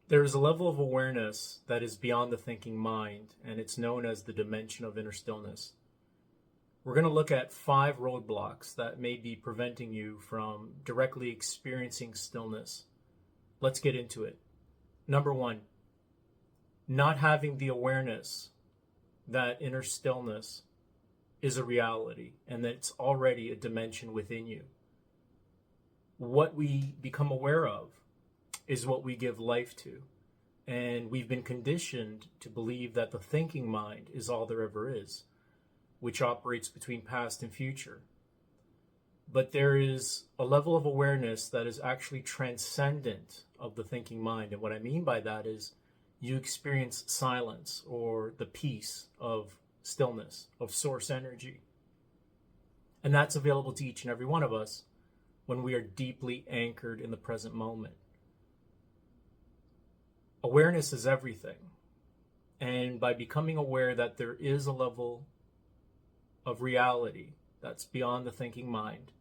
There is a level of awareness that is beyond the thinking mind, and it's known as the dimension of inner stillness. We're going to look at 5 roadblocks that may be preventing you from directly experiencing stillness. Let's get into it. Number 1, not having the awareness that inner stillness is a reality and that it's already a dimension within you. What we become aware of is what we give life to. And we've been conditioned to believe that the thinking mind is all there ever is, which operates between past and future. But there is a level of awareness that is actually transcendent of the thinking mind. And what I mean by that is you experience silence or the peace of stillness, of source energy. And that's available to each and every one of us when we are deeply anchored in the present moment. Awareness is everything. And by becoming aware that there is a level of reality that's beyond the thinking mind,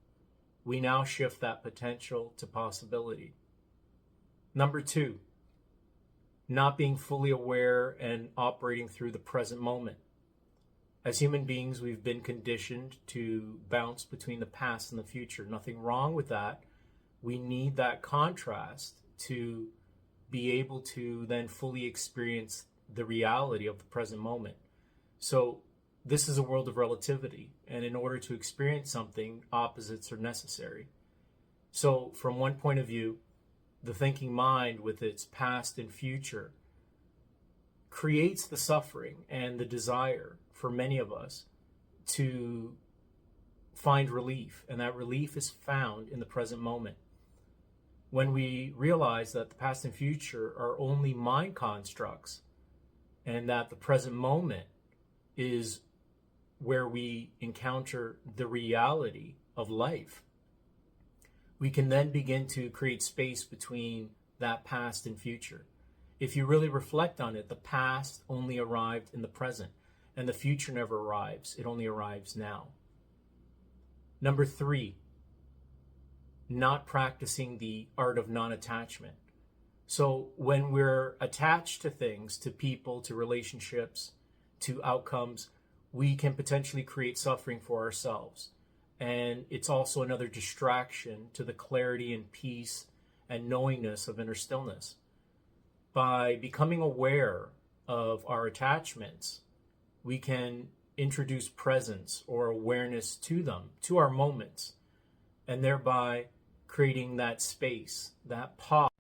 we now shift that potential to possibility. Number 2, not being fully aware and operating through the present moment. As human beings, we've been conditioned to bounce between the past and the future. Nothing wrong with that. We need that contrast to be able to then fully experience the reality of the present moment. So this is a world of relativity, and in order to experience something, opposites are necessary. So from one point of view, the thinking mind with its past and future creates the suffering and the desire for many of us to find relief, and that relief is found in the present moment. When we realize that the past and future are only mind constructs and that the present moment is where we encounter the reality of life, we can then begin to create space between that past and future. If you really reflect on it, the past only arrived in the present, and the future never arrives. It only arrives now. Number 3, not practicing the art of non-attachment. So when we're attached to things, to people, to relationships, to outcomes, we can potentially create suffering for ourselves. And it's also another distraction to the clarity and peace and knowingness of inner stillness. By becoming aware of our attachments, we can introduce presence or awareness to them, to our moments, and thereby creating that space, that pause.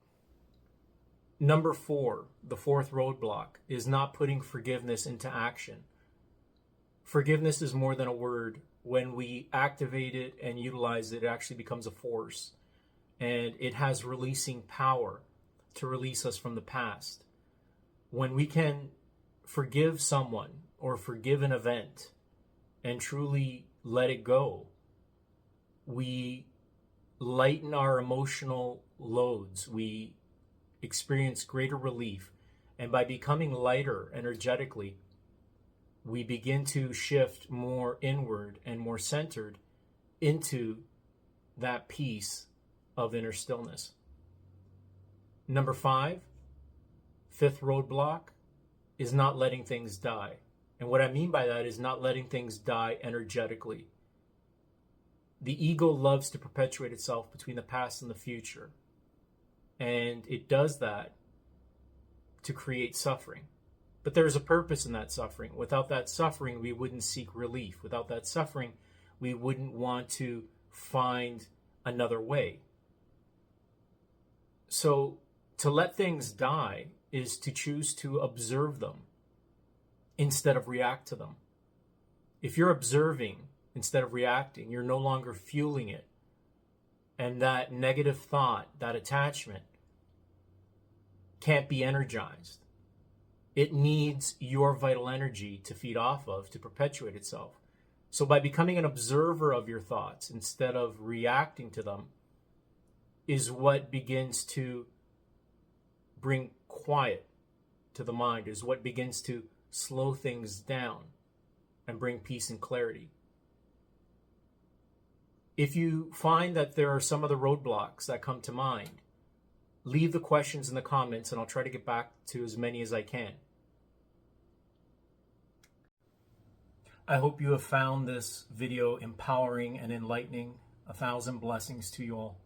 Number 4, the 4th roadblock, is not putting forgiveness into action. Forgiveness is more than a word. When we activate it and utilize it, it actually becomes a force. And it has releasing power to release us from the past. When we can forgive someone or forgive an event and truly let it go, we lighten our emotional loads. We experience greater relief. And by becoming lighter energetically, we begin to shift more inward and more centered into that peace of inner stillness. Number 5, 5th roadblock, is not letting things die. And what I mean by that is not letting things die energetically. The ego loves to perpetuate itself between the past and the future. And it does that to create suffering. But there's a purpose in that suffering. Without that suffering, we wouldn't seek relief. Without that suffering, we wouldn't want to find another way. So to let things die is to choose to observe them instead of react to them. If you're observing instead of reacting, you're no longer fueling it. And that negative thought, that attachment, can't be energized. It needs your vital energy to feed off of, to perpetuate itself. So by becoming an observer of your thoughts instead of reacting to them is what begins to bring quiet to the mind, is what begins to slow things down and bring peace and clarity. If you find that there are some of the roadblocks that come to mind, leave the questions in the comments and I'll try to get back to as many as I can. I hope you have found this video empowering and enlightening. 1,000 blessings to you all.